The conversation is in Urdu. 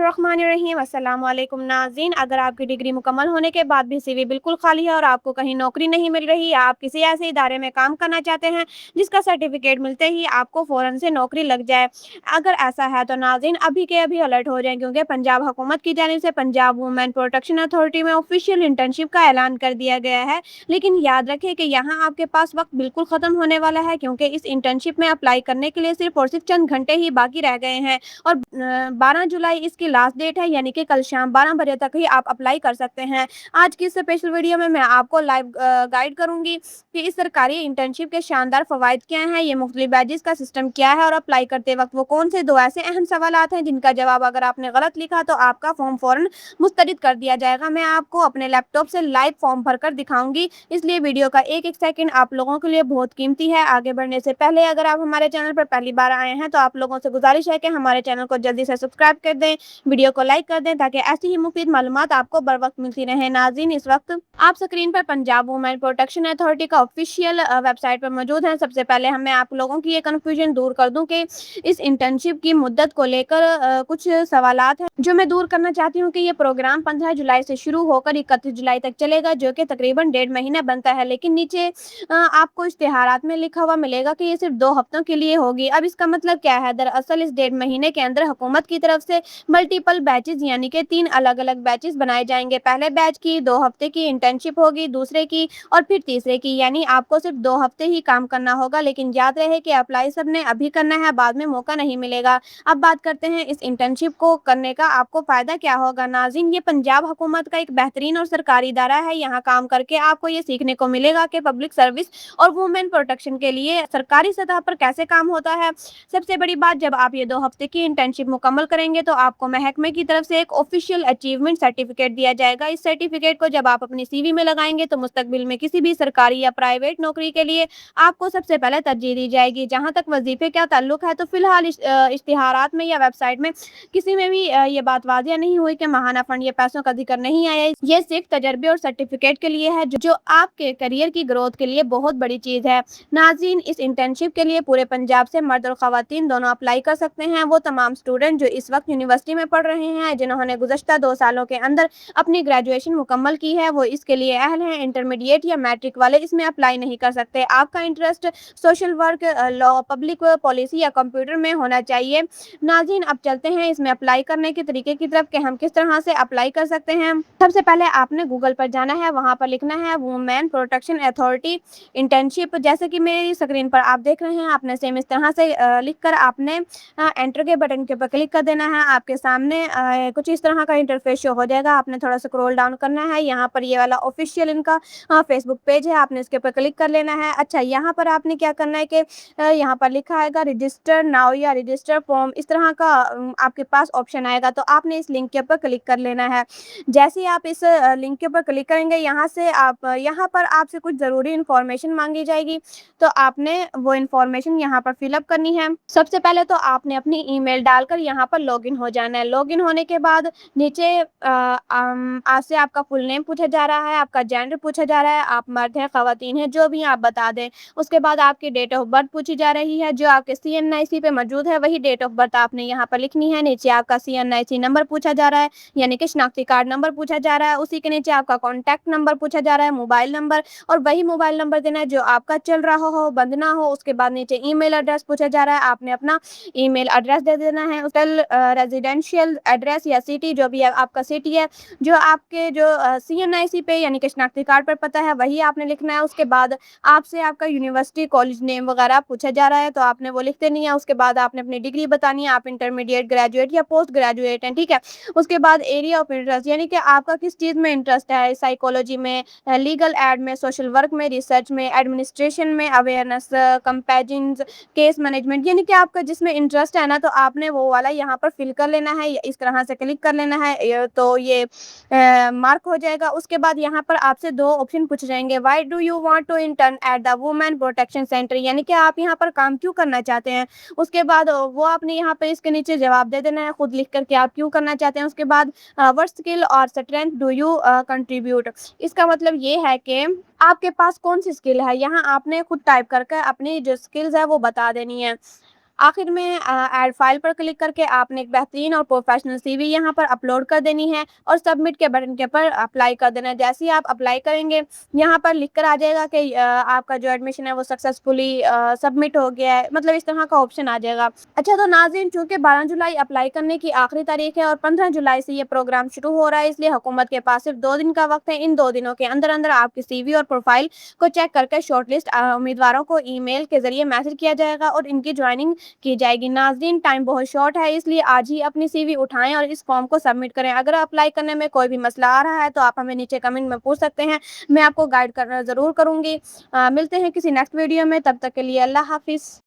الرحمن الرحیم السلام علیکم ناظرین، اگر آپ کی ڈگری مکمل ہونے کے بعد بھی سی وی بالکل خالی ہے اور آپ کو کہیں نوکری نہیں مل رہی، آپ کسی ایسے ادارے میں کام کرنا چاہتے ہیں جس کا سرٹیفکیٹ ملتے ہی آپ کو فوراً سے نوکری لگ جائے، اگر ایسا ہے تو ناظرین ابھی کے ابھی الرٹ ہو جائیں، کیونکہ پنجاب حکومت کی جانب سے پنجاب وومن پروٹیکشن اتھارٹی میں آفیشیل انٹرنشپ کا اعلان کر دیا گیا ہے۔ لیکن یاد رکھیں کہ یہاں آپ کے پاس وقت بالکل ختم ہونے والا ہے، کیونکہ اس انٹرنشپ میں اپلائی کرنے کے لیے صرف اور صرف چند گھنٹے ہی باقی رہ گئے ہیں اور 12 جولائی اس کی لاسٹ ڈیٹ ہے، یعنی کہ کل شام 12 بجے تک ہی آپ اپلائی کر سکتے ہیں۔ آج کی اس اسپیشل ویڈیو میں آپ کو لائیو گائیڈ کروں گی کہ اس سرکاری انٹرنشپ کے شاندار فوائد کیا ہیں، یہ مختلف بیچز کا سسٹم کیا ہے اور اپلائی کرتے وقت وہ کون سے دو ایسے اہم سوالات ہیں جن کا جواب اگر آپ نے غلط لکھا تو آپ کا فارم فوراً مسترد کر دیا جائے گا۔ میں آپ کو اپنے لیپ ٹاپ سے لائیو فارم بھر کر دکھاؤں گی، اس لیے ویڈیو کا ایک ایک سیکنڈ آپ لوگوں کے لیے بہت قیمتی ہے۔ آگے بڑھنے سے پہلے اگر آپ ہمارے چینل پر پہلی بار آئے ہیں تو آپ لوگوں سے گزارش ہے کہ ہمارے چینل کو جلدی سے سبسکرائب کر دیں، ویڈیو کو لائک کر دیں تاکہ ایسی ہی مفید معلومات آپ کو بر وقت ملتی رہیں۔ ناظرین، اس وقت آپ سکرین پر پنجاب وومن پروٹیکشن اتھارٹی کا آفیشیل ویب سائٹ پر موجود ہیں۔ سب سے پہلے میں آپ لوگوں کی یہ کنفیوژن دور کر دوں کہ اس انٹرنشپ کی مدت کو لے کر کچھ سوالات ہیں جو میں دور کرنا چاہتی ہوں کہ یہ پروگرام 15 جولائی سے شروع ہو کر 31 جولائی تک چلے گا، جو کہ تقریباً 1.5 مہینہ بنتا ہے، لیکن نیچے آپ کو اشتہارات میں لکھا ہوا ملے گا کہ یہ صرف 2 ہفتوں کے لیے ہوگی۔ اب اس کا مطلب کیا ہے؟ دراصل اس 1.5 مہینے کے اندر حکومت کی طرف سے ملٹیپل بیچز یعنی کہ 3 الگ الگ بیچز بنائے جائیں گے۔ پہلے بیچ کی 2 ہفتے کی انٹرنشپ ہوگی، دوسرے کی اور پھر تیسرے کی، یعنی آپ کو صرف 2 ہفتے ہی کام کرنا ہوگا، لیکن یاد رہے کہ اپلائی سب نے ابھی کرنا ہے، بعد میں موقع نہیں ملے گا۔ اب بات کرتے ہیں اس انٹرنشپ کو کرنے کا آپ کو فائدہ کیا ہوگا۔ ناظرین، یہ پنجاب حکومت کا ایک بہترین اور سرکاری ادارہ ہے، یہاں کام کر کے آپ کو یہ سیکھنے کو ملے گا کہ پبلک سروس اور وومن پروٹیکشن کے لیے سرکاری سطح پر کیسے کام ہوتا ہے۔ سب سے بڑی بات، جب آپ یہ 2 ہفتے کی انٹرنشپ مکمل کریں گے تو آپ کو محکمے کی طرف سے ایک آفیشیل اچیومنٹ سرٹیفکیٹ دیا جائے گا۔ اس سرٹیفکیٹ کو جب آپ اپنی سی وی میں لگائیں گے تو مستقبل میں کسی بھی سرکاری یا پرائیویٹ نوکری کے لیے آپ کو سب سے پہلے ترجیح دی جائے گی۔ جہاں تک وظیفے کا تعلق ہے تو فی الحال اشتہارات میں یا ویب سائٹ میں کسی میں بھی یہ بات واضح نہیں ہوئی کہ ماہانہ فنڈ یا پیسوں کا ذکر نہیں آیا۔ یہ صرف تجربے اور سرٹیفکیٹ کے لیے ہے، جو آپ کے کیریئر کی گروتھ کے لیے بہت بڑی چیز ہے۔ ناظرین، اس انٹرنشپ کے لیے پورے پنجاب سے مرد اور خواتین دونوں اپلائی کر سکتے ہیں۔ وہ تمام اسٹوڈنٹ جو اس وقت یونیورسٹی میں پڑھ رہے ہیں، جنہوں نے گزشتہ 2 سالوں کے اندر اپنی گریجویشن مکمل کی ہے، وہ اس کے لیے اہل ہیں۔ انٹرمیڈیٹ یا میٹرک والے اس میں اپلائی نہیں کر سکتے۔ آپ کا interest social work, law, public policy یا کمپیوٹر میں ہونا چاہیے۔ ناظرین، اب چلتے ہیں اس میں اپلائی کرنے کے طریقے کی طرف کہ ہم کس طرح سے اپلائی کر سکتے ہیں۔ سب سے پہلے آپ نے گوگل پر جانا ہے، وہاں پر لکھنا ہے وومن پروٹیکشن اتھارٹی انٹرنشپ، جیسے کہ میری اسکرین پر آپ دیکھ رہے ہیں۔ آپ نے سیم اس طرح سے لکھ کر آپ نے انٹر کے بٹن کے پر کلک کر دینا ہے۔ آپ کے سامنے کچھ اس طرح کا انٹرفیس شو ہو جائے گا۔ آپ نے تھوڑا سکرول ڈاؤن کرنا ہے، یہاں پر یہ والا آفیشیل ان کا فیس بک پیج ہے، آپ نے اس کے پر کلک کر لینا ہے۔ اچھا، یہاں پر آپ نے کیا کرنا ہے کہ یہاں پر لکھا آئے گا رجسٹر ناؤ یا رجسٹر فارم، اس طرح کا آپ کے پاس آپشن آئے گا، تو آپ نے اس لنک کے اوپر کلک کر لینا ہے۔ جیسے ہی آپ اس لنک کے اوپر کلک کریں گے، یہاں پر آپ سے کچھ ضروری انفارمیشن مانگی جائے گی، تو آپ نے وہ انفارمیشن یہاں پر فل اپ کرنی ہے۔ سب سے پہلے تو آپ نے اپنی ای میل ڈال کر یہاں پر لاگ ان ہو جانا ہے۔ لاگ ان ہونے کے بعد نیچے آپ سے آپ کا فل نیم پوچھا جا رہا ہے، آپ کا جینڈر پوچھا جا رہا ہے، آپ مرد ہیں خواتین ہیں، جو بھی آپ بتا دیں۔ اس کے بعد آپ کی ڈیٹ آف برتھ پوچھی جا رہی ہے، جو آپ کے CNIC پہ موجود ہے وہی ڈیٹ آف برتھ آپ نے یہاں پر لکھنی ہے۔ نیچے آپ کا CNIC نمبر پوچھا جا رہا ہے، یعنی کہ شناختی کارڈ نمبر پوچھا جا رہا ہے۔ اسی کے نیچے آپ کا کانٹیکٹ نمبر پوچھا جا رہا ہے، موبائل نمبر، اور وہی موبائل نمبر دینا ہے جو آپ کا چل رہا ہو، بند نہ ہو۔ اس کے بعد نیچے ای میل ایڈریس پوچھا جا رہا ہے، آپ نے اپنا ای میل ایڈریس دے دینا ہے۔ ریزیڈینشیل ایڈریس یا سٹی، جو بھی آپ کا سٹی ہے، جو آپ کے CNIC پہ یعنی کہ شناختی کارڈ پر پتہ ہے، وہی آپ نے لکھنا ہے۔ اس کے بعد آپ سے آپ کا یونیورسٹی کالج نیم وغیرہ پوچھا جا رہا ہے، تو آپ نے وہ لکھ دینی ہے۔ اس کے بعد آپ نے اپنی ڈگری بتانی ہے، آپ انٹرمیڈیٹ، گریجویٹ یا پوسٹ گریجویٹ ہیں، ٹھیک ہے۔ اس کے بعد ایریا آف انٹرسٹ، یعنی کہ آپ کا کس چیز میں انٹرسٹ ہے، سائیکالوجی میں، لیگل ایڈ میں، سوشل ورک میں، ریسرچ میں، ایڈمنسٹریشن میں، اویئرنیس کمپیجنز، کیس مینجمنٹ، یعنی کہ آپ کا جس میں انٹرسٹ ہے نا، تو آپ نے وہ والا یہاں پر فل کر لینا ہے، اس طرح سے کلک کر لینا ہے، تو یہ مارک ہو جائے گا۔ اس کے بعد یہاں پر آپ سے 2 آپشن پوچھ جائیں گے، why do you want to intern at the women protection centre, یعنی کہ آپ یہاں پر کام کیوں کرنا چاہتے ہیں۔ اس کے بعد وہ آپ نے یہاں پر اس کے نیچے جواب دے دینا ہے، خود لکھ کر کے آپ کیوں کرنا چاہتے ہیں۔ اس کے بعد what skill اور strength do you contribute، اس کا مطلب یہ ہے کہ آپ کے پاس کون سی اسکل ہے، یہاں آپ نے خود ٹائپ کر کے اپنی جو اسکلز ہے وہ بتا دینی ہے۔ آخر میں ایڈ فائل پر کلک کر کے آپ نے ایک بہترین اور پروفیشنل سی وی یہاں پر اپلوڈ کر دینی ہے اور سبمٹ کے بٹن کے پر اپلائی کر دینا ہے۔ جیسے ہی آپ اپلائی کریں گے یہاں پر لکھ کر آ جائے گا کہ آپ کا جو ایڈمیشن ہے وہ سکسیسفلی سبمٹ ہو گیا ہے، مطلب اس طرح کا آپشن آ جائے گا۔ اچھا تو ناظرین، چونکہ 12 جولائی اپلائی کرنے کی آخری تاریخ ہے اور 15 جولائی سے یہ پروگرام شروع ہو رہا ہے، اس لیے حکومت کے پاس صرف 2 دن کا وقت ہے۔ ان 2 دنوں کے اندر اندر آپ کی سی وی اور پروفائل کو چیک کر کے شارٹ لسٹ امیدواروں کو ای میل کے ذریعے میسج کیا جائے گا اور ان کی جوائننگ کی جائے گی۔ ناظرین، ٹائم بہت شارٹ ہے، اس لیے آج ہی اپنی سی وی اٹھائیں اور اس فارم کو سبمٹ کریں۔ اگر اپلائی کرنے میں کوئی بھی مسئلہ آ رہا ہے تو آپ ہمیں نیچے کمنٹ میں پوچھ سکتے ہیں، میں آپ کو گائیڈ کرنا ضرور کروں گی۔ ملتے ہیں کسی نیکسٹ ویڈیو میں، تب تک کے لیے اللہ حافظ۔